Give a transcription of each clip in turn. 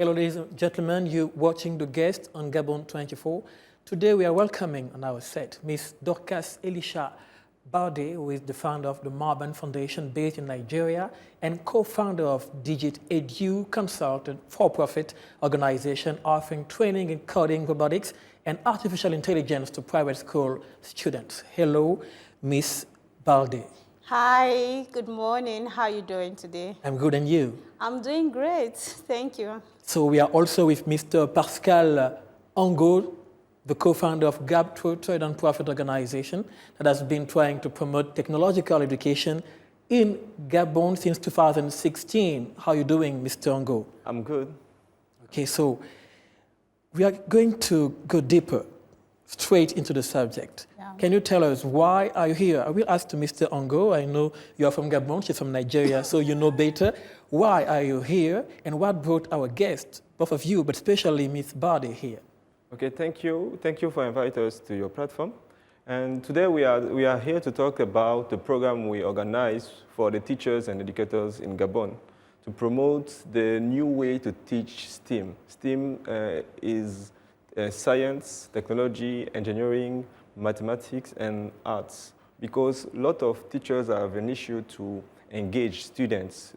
Hello, ladies and gentlemen. You're watching The Guest on Gabon 24. Today we are welcoming on our set Miss Dorcas Elisha Barde, who is the founder of the Marban Foundation based in Nigeria and co-founder of Digit Edu Consultant for-profit organization offering training in coding, robotics, and artificial intelligence to private school students. Hello, Miss Barde. Hi, good morning. How are you doing today? I'm good, and you? I'm doing great, thank you. So we are also with Mr. Pascal Ango, the co-founder of Gab Trade and Profit Organization that has been trying to promote technological education in Gabon since 2016. How are you doing, Mr. Ango? I'm good. Okay, so we are going to go deeper, straight into the subject. Yeah. Can you tell us why are you here? I will ask to Mr. Ango. I know you are from Gabon, she's from Nigeria, so you know better. Why are you here, and what brought our guests, both of you, but especially Ms. Barde here? Okay, thank you. Thank you for inviting us to your platform. And today we are here to talk about the program we organize for the teachers and educators in Gabon to promote the new way to teach STEAM. STEAM is science, technology, engineering, mathematics, and arts, because a lot of teachers have an issue to engage students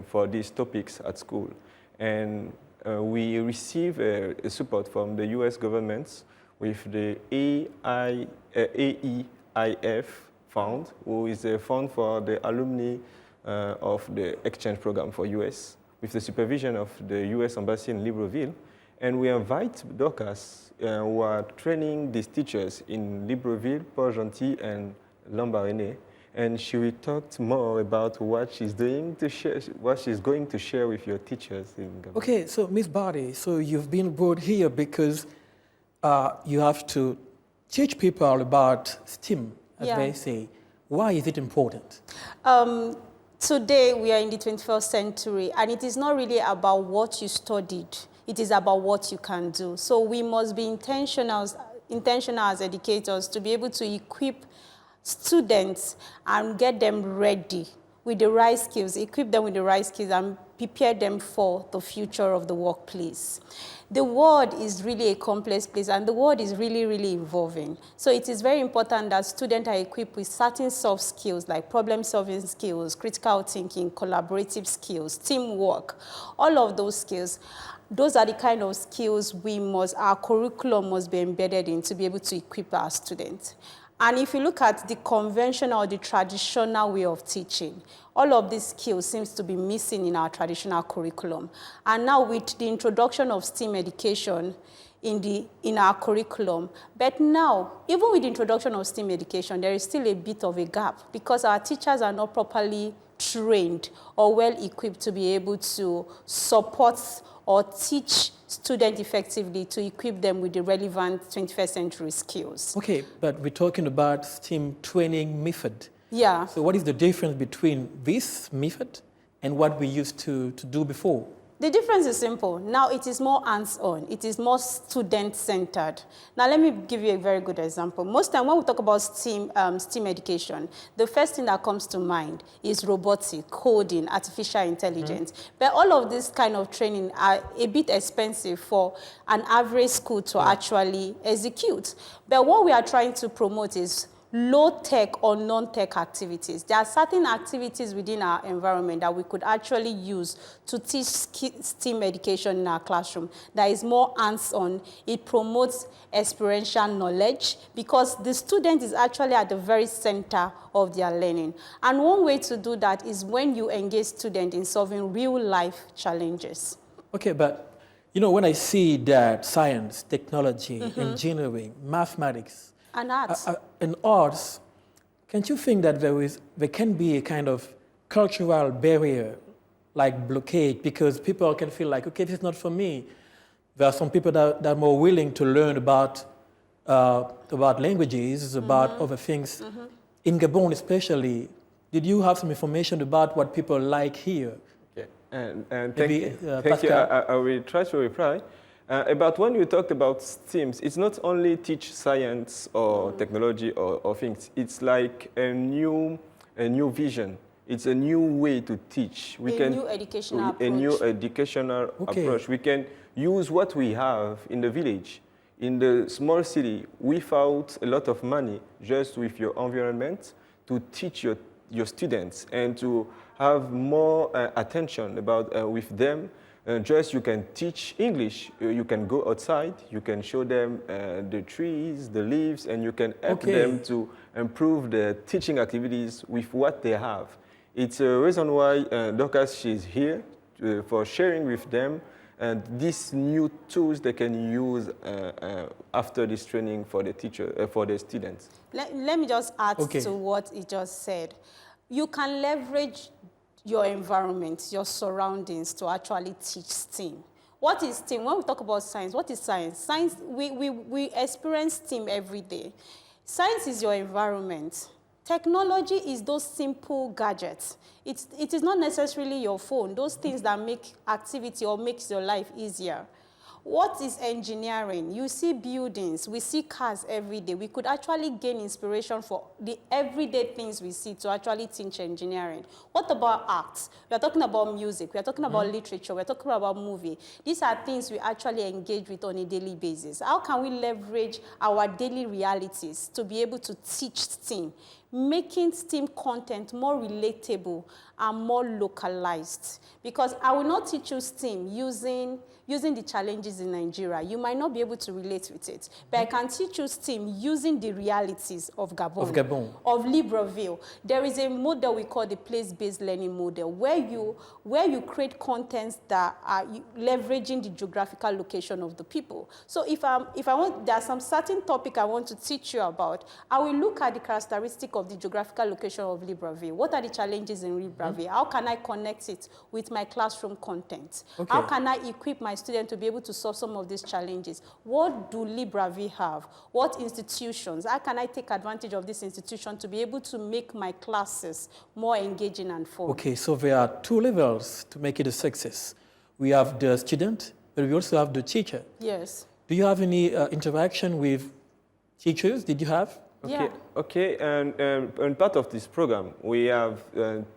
for these topics at school. And we receive support from the US government with the AEIF fund, who is a fund for the alumni of the exchange program for US, with the supervision of the US Embassy in Libreville. And we invite Dorcas, who are training these teachers in Libreville, Port-Gentil, and Lambaréné. And she will talk more about what she's doing to share, what she's going to share with your teachers in Gabon. Okay, so Ms. Barde, so you've been brought here because you have to teach people about STEAM, as they say. Why is it important? Today we are in the 21st century, and it is not really about what you studied. It is about what you can do. So we must be intentional as educators to be able to equip students and get them ready with the right skills, equip them with the right skills, and prepare them for the future of the workplace. The world is really a complex place, and the world is really, really evolving. So it is very important that students are equipped with certain soft skills like problem-solving skills, critical thinking, collaborative skills, teamwork, all of those skills. Those are the kind of skills our curriculum must be embedded in to be able to equip our students. And if you look at the conventional or the traditional way of teaching, all of these skills seems to be missing in our traditional curriculum. And now with the introduction of STEAM education in our curriculum, but now, even with the introduction of STEAM education, there is still a bit of a gap because our teachers are not properly trained or well equipped to be able to support or teach students effectively to equip them with the relevant 21st century skills. Okay, but we're talking about STEAM training method. Yeah. So what is the difference between this method and what we used to do before? The difference is simple. Now it is more hands-on. It is more student-centered. Now let me give you a very good example. Most time when we talk about STEAM education, the first thing that comes to mind is robotics, coding, artificial intelligence. But all of this kind of training are a bit expensive for an average school to actually execute. But what we are trying to promote is low-tech or non-tech activities. There are certain activities within our environment that we could actually use to teach STEAM education in our classroom that is more hands-on. It promotes experiential knowledge because the student is actually at the very center of their learning. And one way to do that is when you engage students in solving real-life challenges. Okay, but you know, when I see that science, technology, engineering, mathematics, and arts, can't you think that there can be a kind of cultural barrier, like blockade, because people can feel like, okay, this is not for me. There are some people that are more willing to learn about languages, about other things. In Gabon especially, did you have some information about what people like here? Okay, and thank you. I will try to reply. About when you talked about STEAMs, it's not only teach science or technology or things. It's like a new vision. It's a new way to teach. New educational approach. A new educational approach. We can use what we have in the village, in the small city, without a lot of money, just with your environment, to teach your students and to have more attention about with them. Just you can teach English. You can go outside. You can show them the trees, the leaves, and you can help them to improve the teaching activities with what they have. It's a reason why Dorcas, she's here for sharing with them and these new tools they can use after this training for the teacher, for the students. Let me just add to what he just said. You can leverage your environment, your surroundings to actually teach STEAM. What is STEAM? When we talk about science, what is science? Science, we experience STEAM every day. Science is your environment. Technology is those simple gadgets. It is not necessarily your phone, those things that make activity or makes your life easier. What is engineering? You see buildings, we see cars every day. We could actually gain inspiration for the everyday things we see to actually teach engineering. What about arts? We are talking about music, we are talking about literature, we are talking about movie. These are things we actually engage with on a daily basis. How can we leverage our daily realities to be able to teach STEAM? Making STEAM content more relatable and more localized. Because I will not teach you STEAM using the challenges in Nigeria. You might not be able to relate with it. But I can teach you STEAM using the realities of Gabon. Of Libreville. There is a model we call the place-based learning model, where you create contents that are leveraging the geographical location of the people. So if I want, there's some certain topic I want to teach you about, I will look at the characteristic of the geographical location of Libreville. What are the challenges in Libreville? How can I connect it with my classroom content? How can I equip my students to be able to solve some of these challenges? What do Libreville have? What institutions? How can I take advantage of this institution to be able to make my classes more engaging and fun? Okay, so there are two levels to make it a success. We have the student, but we also have the teacher. Yes. Do you have any interaction with teachers? Did you have? Okay, and part of this program, we have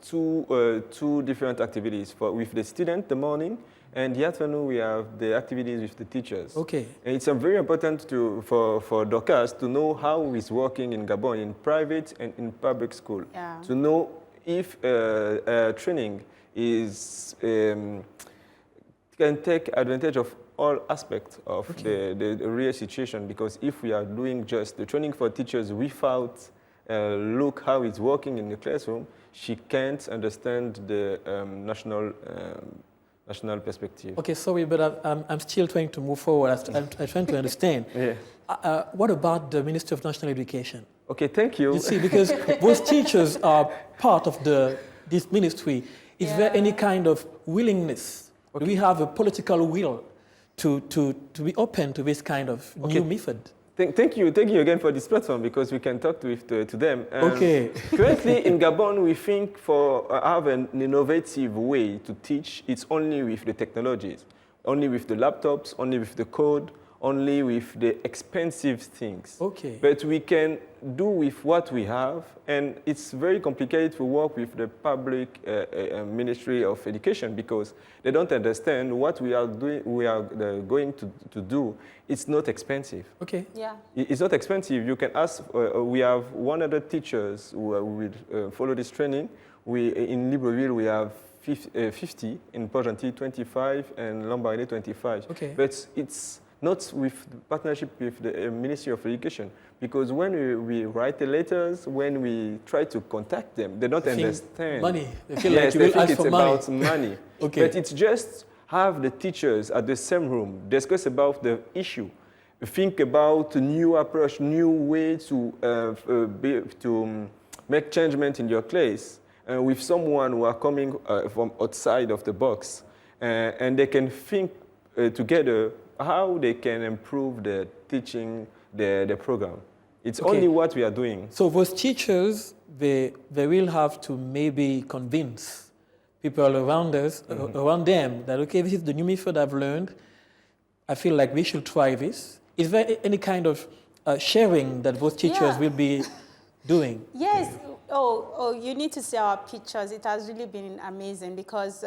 two different activities with the student, the morning, and the afternoon we have the activities with the teachers. Okay. And it's very important for Dorcas to know how he's working in Gabon, in private and in public school, to know if training is can take advantage of all aspects of the real situation, because if we are doing just the training for teachers without look how it's working in the classroom, she can't understand the national perspective. Okay, sorry, but I'm still trying to move forward. I'm trying to understand. What about the Ministry of National Education? Okay, thank you. You see, because those teachers are part of this ministry. Is there any kind of willingness? Do we have a political will to be open to this kind of new method? Thank you again for this platform, because we can talk to them. Currently in Gabon, we think have an innovative way to teach. It's only with the technologies, only with the laptops, only with the code, only with the expensive things. But we can do with what we have, and it's very complicated to work with the public Ministry of Education, because they don't understand what we are doing. We are going to do. It's not expensive. It's not expensive. You can ask. We have 100 teachers who will follow this training. In Libreville we have 50, in Port-Gentil 25, and Lambaréné 25. But it's not with partnership with the Ministry of Education, because when we write the letters, when we try to contact them, they don't understand. Money. They feel like you will ask for money. It's about money. But it's just have the teachers at the same room, discuss about the issue, think about a new approach, new way to make changement in your class, with someone who are coming from outside of the box, and they can think together how they can improve the teaching, the program. It's only what we are doing. So those teachers, they will have to maybe convince people around us, around them, that, okay, this is the new method I've learned. I feel like we should try this. Is there any kind of sharing that those teachers will be doing? Yes. Oh, you need to see our pictures. It has really been amazing because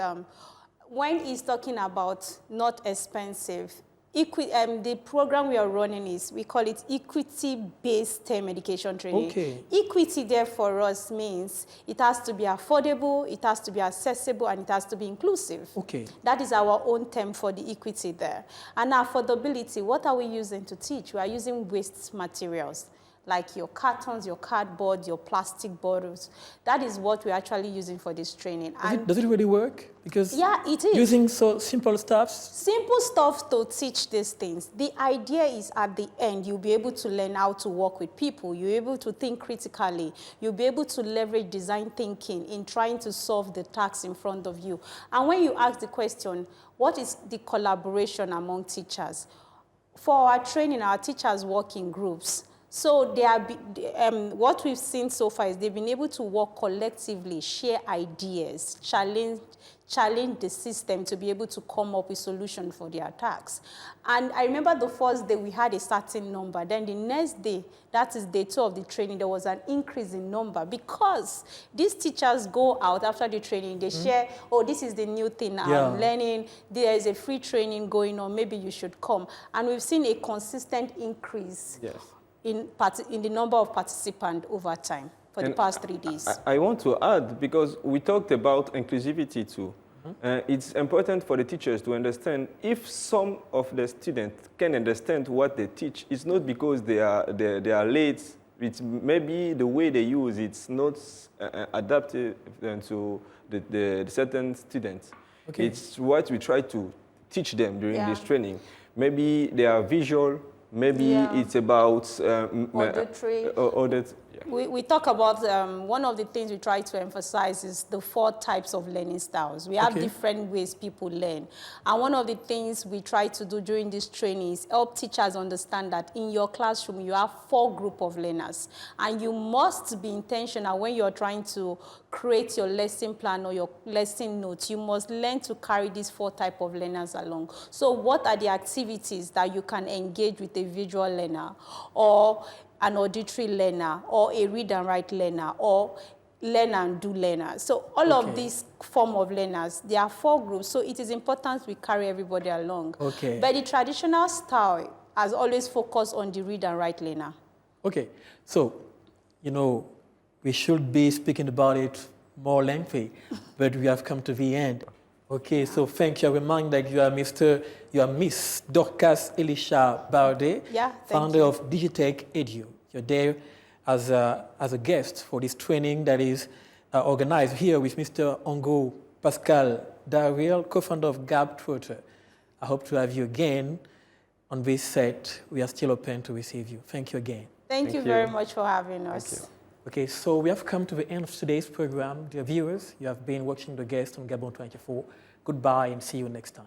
when he's talking about not expensive, the program we are running we call it equity-based STEM education training. Okay. Equity there for us means it has to be affordable, it has to be accessible, and it has to be inclusive. Okay. That is our own term for the equity there. And affordability, what are we using to teach? We are using waste materials, like your cartons, your cardboard, your plastic bottles. That is what we're actually using for this training. Does it really work? Because yeah, it is. Using so simple stuff? Simple stuff to teach these things. The idea is at the end, you'll be able to learn how to work with people. You'll be able to think critically. You'll be able to leverage design thinking in trying to solve the tasks in front of you. And when you ask the question, what is the collaboration among teachers? For our training, our teachers work in groups. So what we've seen so far is they've been able to work collectively, share ideas, challenge the system to be able to come up with solutions for their tasks. And I remember the first day we had a certain number. Then the next day, that is day 2 of the training, there was an increase in number because these teachers go out after the training, they share, oh, this is the new thing I'm learning, there is a free training going on, maybe you should come. And we've seen a consistent increase. Yes. In the number of participants over time for the past 3 days. I want to add, because we talked about inclusivity too. It's important for the teachers to understand if some of the students can understand what they teach, it's not because they are late, it's maybe the way they use it's not adapted to the certain students. Okay. It's what we try to teach them during this training. Maybe they are visual, maybe it's about auditory. We talk about one of the things we try to emphasize is the 4 types of learning styles. We have different ways people learn. And one of the things we try to do during this training is help teachers understand that in your classroom, you have 4 groups of learners. And you must be intentional when you're trying to create your lesson plan or your lesson notes. You must learn to carry these 4 types of learners along. So what are the activities that you can engage with a visual learner or an auditory learner, or a read and write learner, or learn and do learner? So all of these form of learners, there are 4 groups, so it is important we carry everybody along. Okay. But the traditional style has always focused on the read and write learner. Okay, so, we should be speaking about it more lengthy, but we have come to the end. Okay, so thank you. I remind that you are Miss Dorcas Elisha Barde, founder of Digitech Edu. You're there as a guest for this training that is organized here with Mr. Ango, Pascal, Darryl, co-founder of Gab Twitter. I hope to have you again on this set. We are still open to receive you. Thank you again. Thank you very much for having us. Okay, so we have come to the end of today's program. Dear viewers, you have been watching the guest on Gabon 24. Goodbye and see you next time.